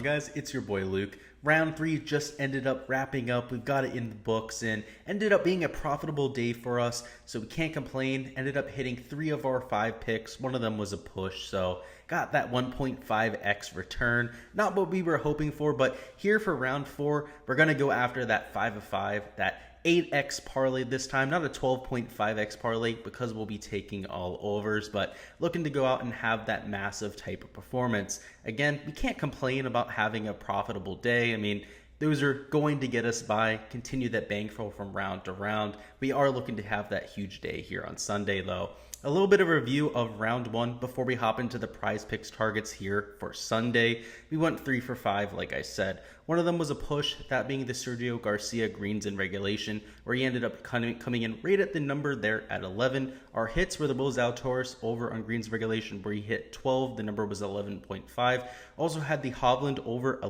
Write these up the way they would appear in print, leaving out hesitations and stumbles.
on, guys? It's your boy Luke. Round 3 just ended up wrapping up. We've got it in the books and ended up being a profitable day for us, so we can't complain. Ended up hitting 3 of our 5 picks. One of them was a push, so got that 1.5x return. Not what we were hoping for, but here for round 4, we're going to go after that 5 of 5, that 8x parlay this time, not a 12.5x parlay because we'll be taking all overs, but looking to go out and have that massive type of performance. Again, we can't complain about having a profitable day. I mean, those are going to get us by, continue that bankroll from round to round. We are looking to have that huge day here on Sunday though. A little bit of a review of round 1 before we hop into the prize picks targets here for Sunday. We went 3 for 5, like I said. One of them was a push, that being the Sergio Garcia greens in regulation, where he ended up coming in right at the number there at 11. Our hits were the Will Zalatoris over on greens regulation, where he hit 12. The number was 11.5. Also had the Hovland over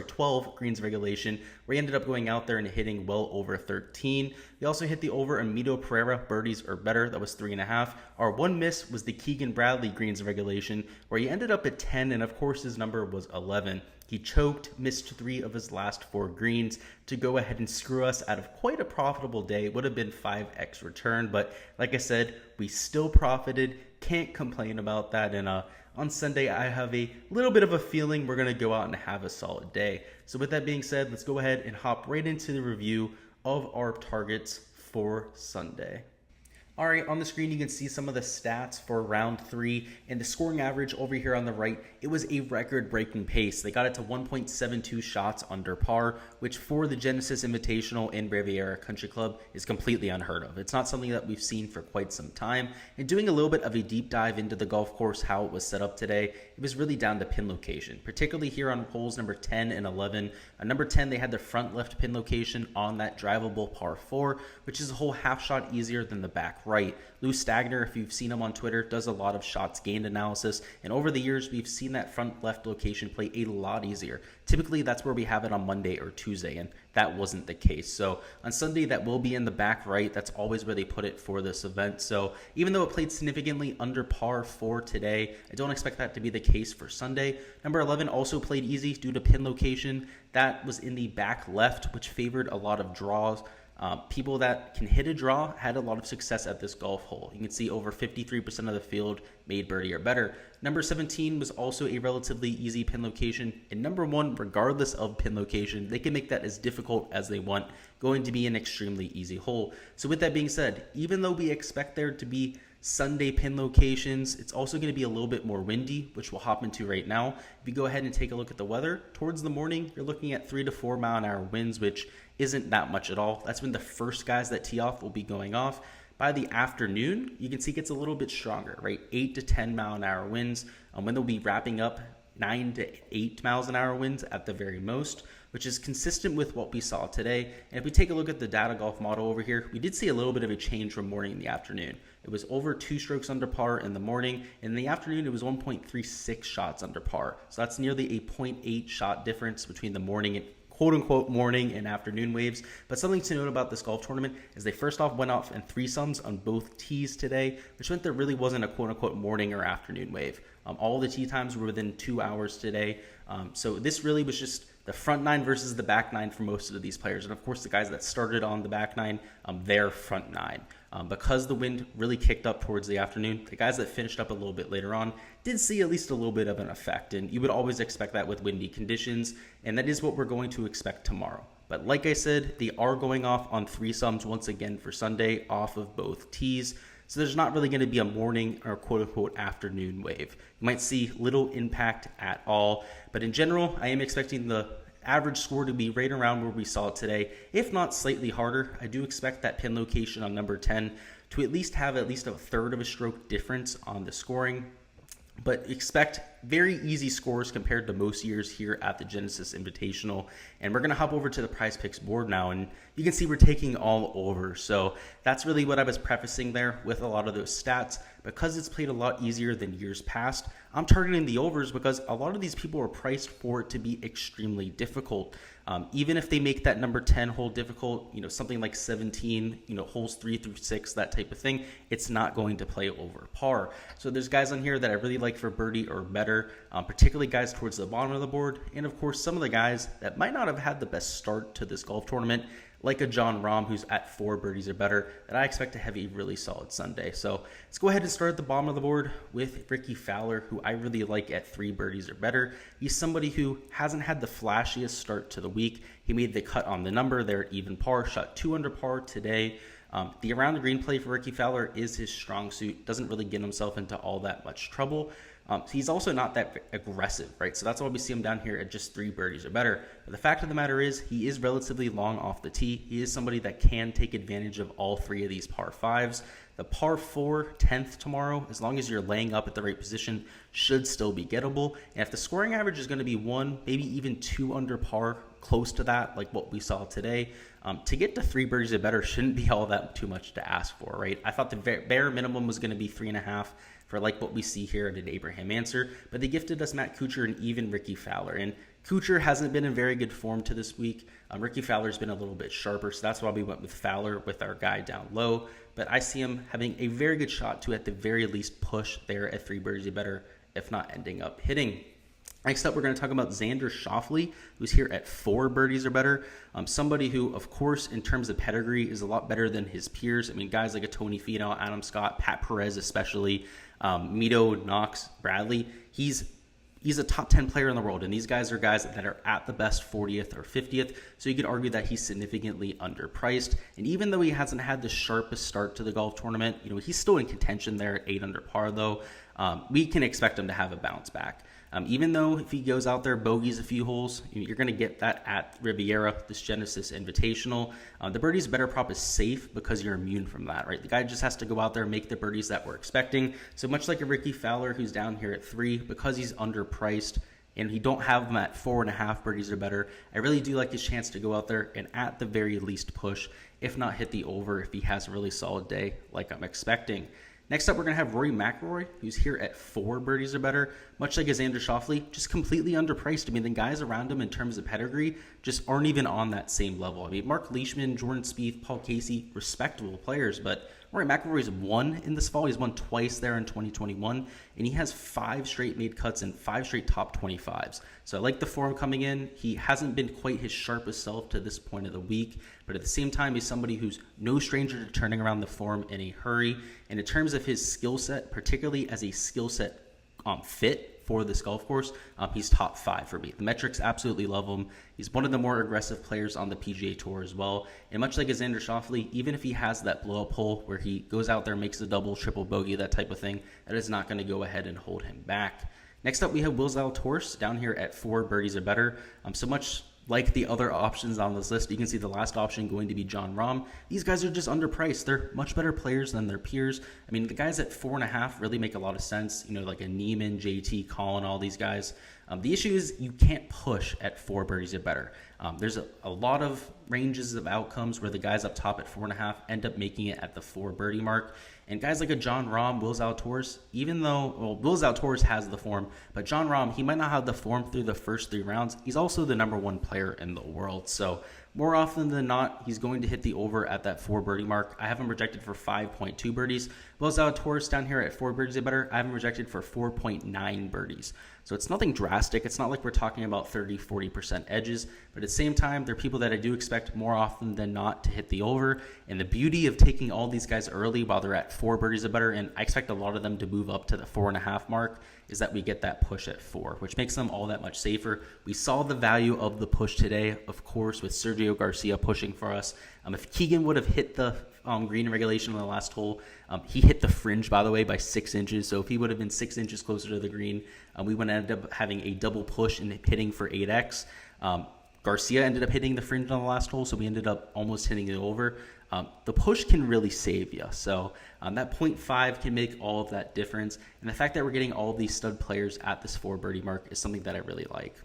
12 greens regulation, where he ended up going out there and hitting well over 13. We also hit the over Amito Pereira birdies or better. That was 3.5. Our one miss was the Keegan Bradley greens regulation, where he ended up at 10, and of course his number was 11. He choked, missed 3 of his last 4 greens to go ahead and screw us out of quite a profitable day. It would have been 5x return, but like I said, we still profited. Can't complain about that. And on Sunday, I have a little bit of a feeling we're going to go out and have a solid day. So with that being said, let's go ahead and hop right into the review of our targets for Sunday. All right, on the screen, you can see some of the stats for round 3 and the scoring average over here on the right. It was a record-breaking pace. They got it to 1.72 shots under par, which for the Genesis Invitational in Riviera Country Club is completely unheard of. It's not something that we've seen for quite some time. And doing a little bit of a deep dive into the golf course, how it was set up today, it was really down to pin location, particularly here on holes number 10 and 11. Number 10, they had the front left pin location on that drivable par 4, which is a whole half shot easier than the back right. Lou Stagner, if you've seen him on Twitter, does a lot of shots gained analysis, and over the years we've seen that front left location play a lot easier. Typically that's where we have it on Monday or Tuesday, and that wasn't the case. So on Sunday that will be in the back right. That's always where they put it for this event. So even though it played significantly under par 4 today, I don't expect that to be the case for Sunday. Number 11 also played easy due to pin location. That was in the back left, which favored a lot of draws. People that can hit a draw had a lot of success at this golf hole. You can see over 53% of the field made birdie or better. Number 17 was also a relatively easy pin location. And number 1, regardless of pin location, they can make that as difficult as they want, going to be an extremely easy hole. So with that being said, even though we expect there to be Sunday pin locations, it's also going to be a little bit more windy, which we'll hop into right now. If you go ahead and take a look at the weather, towards the morning, you're looking at 3 to 4 mile an hour winds, which isn't that much at all. That's when the first guys that tee off will be going off. By the afternoon, you can see it gets a little bit stronger, right? 8 to 10 mile an hour winds. When they'll be wrapping up 9 to 8 miles an hour winds at the very most, which is consistent with what we saw today. And if we take a look at the data golf model over here, we did see a little bit of a change from morning to the afternoon. It was over 2 strokes under par in the morning. In the afternoon, it was 1.36 shots under par. So that's nearly a 0.8 shot difference between the morning and quote-unquote morning and afternoon waves. But something to note about this golf tournament is they first off went off in threesomes on both tees today, which meant there really wasn't a quote-unquote morning or afternoon wave. All the tee times were within 2 hours today. So this really was just the front 9 versus the back 9 for most of these players. And of course, the guys that started on the back 9, their front 9. Because the wind really kicked up towards the afternoon, the guys that finished up a little bit later on did see at least a little bit of an effect. And you would always expect that with windy conditions. And that is what we're going to expect tomorrow. But like I said, they are going off on threesomes once again for Sunday off of both tees. So there's not really going to be a morning or quote-unquote afternoon wave. You might see little impact at all. But in general, I am expecting the average score to be right around where we saw it today, if not slightly harder. I do expect that pin location on number 10 to at least have at least a third of a stroke difference on the scoring. But expect very easy scores compared to most years here at the Genesis Invitational. And we're going to hop over to the prize picks board now, and you can see we're taking all over. So that's really what I was prefacing there with a lot of those stats. Because it's played a lot easier than years past, I'm targeting the overs because a lot of these people are priced for it to be extremely difficult. Even if they make that number 10 hole difficult, something like 17, holes 3 through 6, that type of thing, it's not going to play over par. So there's guys on here that I really like for birdie or better, particularly guys towards the bottom of the board. And of course, some of the guys that might not have had the best start to this golf tournament, like a Jon Rahm who's at 4 birdies or better, that I expect to have a really solid Sunday. So let's go ahead and start at the bottom of the board with Rickie Fowler, who I really like at 3 birdies or better. He's somebody who hasn't had the flashiest start to the week. He made the cut on the number there at even par, shot 2 under par today. The around the green play for Rickie Fowler is his strong suit. Doesn't really get himself into all that much trouble. He's also not that aggressive, right? So that's why we see him down here at just 3 birdies or better. But the fact of the matter is he is relatively long off the tee. He is somebody that can take advantage of all 3 of these par 5s. The par 4 10th tomorrow, as long as you're laying up at the right position, should still be gettable. And if the scoring average is going to be 1, maybe even 2 under par, close to that, like what we saw today, to get to 3 birdies or better shouldn't be all that too much to ask for, right? I thought the bare minimum was going to be 3.5 for like what we see here at an Abraham Answer, but they gifted us Matt Kuchar and even Rickie Fowler. And Kuchar hasn't been in very good form to this week. Rickie Fowler's been a little bit sharper, so that's why we went with Fowler with our guy down low. But I see him having a very good shot to, at the very least, push there at 3 birdies or better, if not ending up hitting. Next up, we're going to talk about Xander Schofley, who's here at 4 birdies or better. Somebody who, of course, in terms of pedigree, is a lot better than his peers. I mean, guys like a Tony Finau, Adam Scott, Pat Perez especially, Mito, Knox, Bradley. He's a top 10 player in the world, and these guys are guys that are at the best 40th or 50th, so you could argue that he's significantly underpriced. And even though he hasn't had the sharpest start to the golf tournament, he's still in contention there at 8 under par, though. We can expect him to have a bounce back. Even though if he goes out there, bogeys a few holes, you're going to get that at Riviera, this Genesis Invitational. The birdies better prop is safe because you're immune from that, right? The guy just has to go out there and make the birdies that we're expecting. So much like a Rickie Fowler who's down here at 3, because he's underpriced and you don't have him at 4.5 birdies or better, I really do like his chance to go out there and at the very least push, if not hit the over if he has a really solid day like I'm expecting. Next up, we're going to have Rory Mcilroy, who's here at 4 birdies or better. Much like Xander Schofley, just completely underpriced. I mean, the guys around him in terms of pedigree just aren't even on that same level. I mean, Mark Leishman, Jordan Spieth, Paul Casey, respectable players, but Rory McIlroy's won in this fall. He's won twice there in 2021, and he has 5 straight made cuts and 5 straight top 25s. So I like the form coming in. He hasn't been quite his sharpest self to this point of the week, but at the same time, he's somebody who's no stranger to turning around the form in a hurry. And in terms of his skill set, particularly as a skill set fit for this golf course, he's top 5 for me. The metrics absolutely love him. He's one of the more aggressive players on the PGA Tour as well. And much like Xander Schofley, even if he has that blow-up hole where he goes out there, makes a double, triple bogey, that type of thing, that is not going to go ahead and hold him back. Next up, we have Will Zalatoris down here at 4 birdies or better. So much like the other options on this list, you can see the last option going to be Jon Rahm. These guys are just underpriced. They're much better players than their peers. I mean, the guys at 4.5 really make a lot of sense. Like a Neiman, JT, Colin, all these guys. The issue is you can't push at 4 birdies or better. There's a lot of ranges of outcomes where the guys up top at 4.5 end up making it at the 4 birdie mark. And guys like a Jon Rahm, Will Zalatoris, even though, Will Zalatoris has the form, but Jon Rahm, he might not have the form through the first 3 rounds. He's also the number 1 player in the world. So more often than not, he's going to hit the over at that 4 birdie mark. I have him projected for 5.2 birdies. Will Zalatoris down here at 4 birdies or better, I have him projected for 4.9 birdies. So it's nothing drastic. It's not like we're talking about 30-40% edges, but at the same time, there are people that I do expect more often than not to hit the over. And the beauty of taking all these guys early while they're at 4 birdies or better, and I expect a lot of them to move up to the 4.5 mark, is that we get that push at 4, which makes them all that much safer. We saw the value of the push today, of course, with Sergio Garcia pushing for us. If Keegan would have hit the green regulation on the last hole, he hit the fringe, by the way, by 6 inches. So if he would have been 6 inches closer to the green, we would have ended up having a double push and hitting for 8x. Garcia ended up hitting the fringe on the last hole, so we ended up almost hitting it over. The push can really save you. So that 0.5 can make all of that difference. And the fact that we're getting all of these stud players at this 4 birdie mark is something that I really like.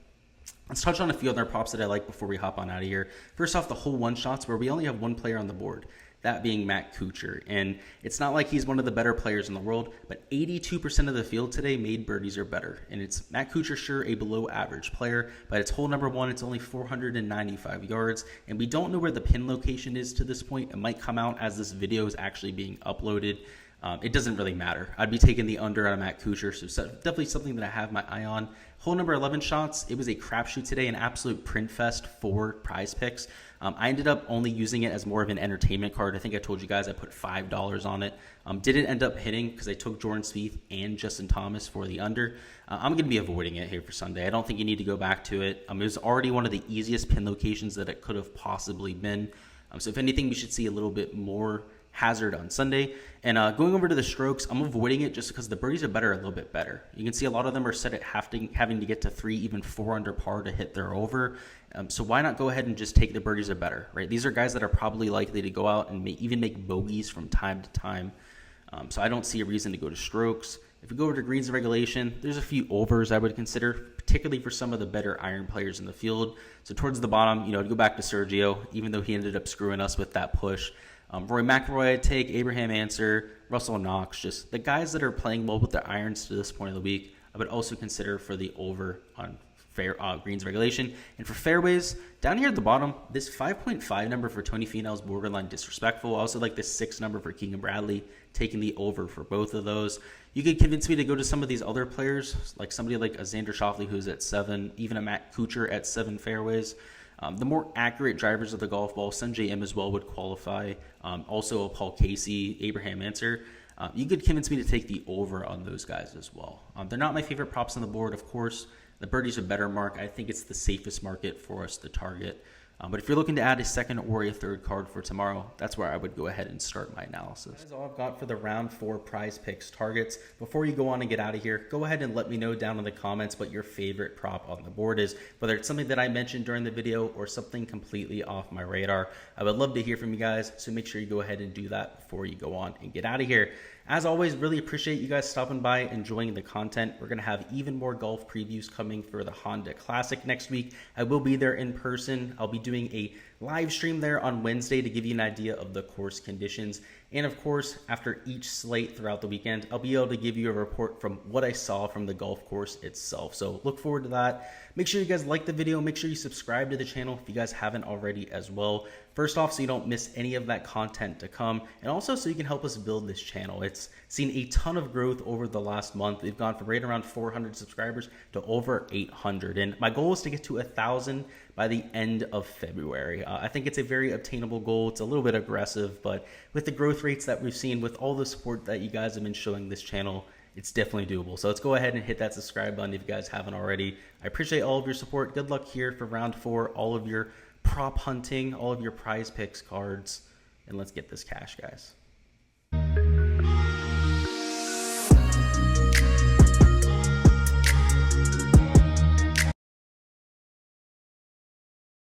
Let's touch on a few other props that I like before we hop on out of here. First off, the hole 1 shots where we only have 1 player on the board. that being Matt Kuchar. And it's not like he's one of the better players in the world, but 82% of the field today made birdies or better. And it's Matt Kuchar, sure, a below average player, but it's hole number 1. It's only 495 yards, and we don't know where the pin location is to this point. It might come out as this video is actually being uploaded. It doesn't really matter. I'd be taking the under on Matt Kuchar, so definitely something that I have my eye on. Hole number 11 shots, it was a crapshoot today, an absolute print fest for Prize Picks. I ended up only using it as more of an entertainment card. I think I told you guys I put $5 on it. Didn't end up hitting because I took Jordan Spieth and Justin Thomas for the under. I'm going to be avoiding it here for Sunday. I don't think you need to go back to it. It was already one of the easiest pin locations that it could have possibly been. So if anything, we should see a little bit more hazard on Sunday. And going over to the strokes, I'm avoiding it just because the birdies are better, a little bit better. You can see a lot of them are set at having to get to 3, even 4 under par to hit their over. So why not go ahead and just take the birdies are better, right? These are guys that are probably likely to go out and even make bogeys from time to time. So I don't see a reason to go to strokes. If we go over to greens and regulation, there's a few overs I would consider, particularly for some of the better iron players in the field. So towards the bottom, to go back to Sergio, even though he ended up screwing us with that push. Rory Mcilroy I'd take, Abraham Answer, Russell Knox, just the guys that are playing well with their irons to this point of the week, I would also consider for the over on greens regulation. And for fairways, down here at the bottom, this 5.5 number for Tony Finau is borderline disrespectful. I also like this 6 number for Keegan Bradley, taking the over for both of those. You could convince me to go to some of these other players, like somebody like a Xander Schofley who's at 7, even a Matt Kuchar at 7 fairways. The more accurate drivers of the golf ball, Sungjae Im as well would qualify. Also a Paul Casey, Abraham Answer. You could convince me to take the over on those guys as well. They're not my favorite props on the board, of course. The birdies are better mark. I think it's the safest market for us to target. But if you're looking to add a second or a third card for tomorrow, that's where I would go ahead and start my analysis. That's all I've got for the round 4 Prize Picks targets. Before you go on and get out of here, go ahead and let me know down in the comments what your favorite prop on the board is, whether it's something that I mentioned during the video or something completely off my radar. I would love to hear from you guys, so make sure you go ahead and do that before you go on and get out of here. As always, really appreciate you guys stopping by, enjoying the content. We're going to have even more golf previews coming for the Honda Classic next week. I will be there in person. I'll be doing a live stream there on Wednesday to give you an idea of the course conditions. And of course, after each slate throughout the weekend, I'll be able to give you a report from what I saw from the golf course itself. So look forward to that. Make sure you guys like the video. Make sure you subscribe to the channel if you guys haven't already as well. First off, so you don't miss any of that content to come, and also so you can help us build this channel. It's seen a ton of growth over the last month. We've gone from right around 400 subscribers to over 800, and my goal is to get to 1,000 by the end of February. I think it's a very obtainable goal. It's a little bit aggressive, but with the growth rates that we've seen, with all the support that you guys have been showing this channel, it's definitely doable. So let's go ahead and hit that subscribe button if you guys haven't already. I appreciate all of your support. Good luck here for round 4, all of your prop hunting, all of your Prize Picks cards, and let's get this cash, guys.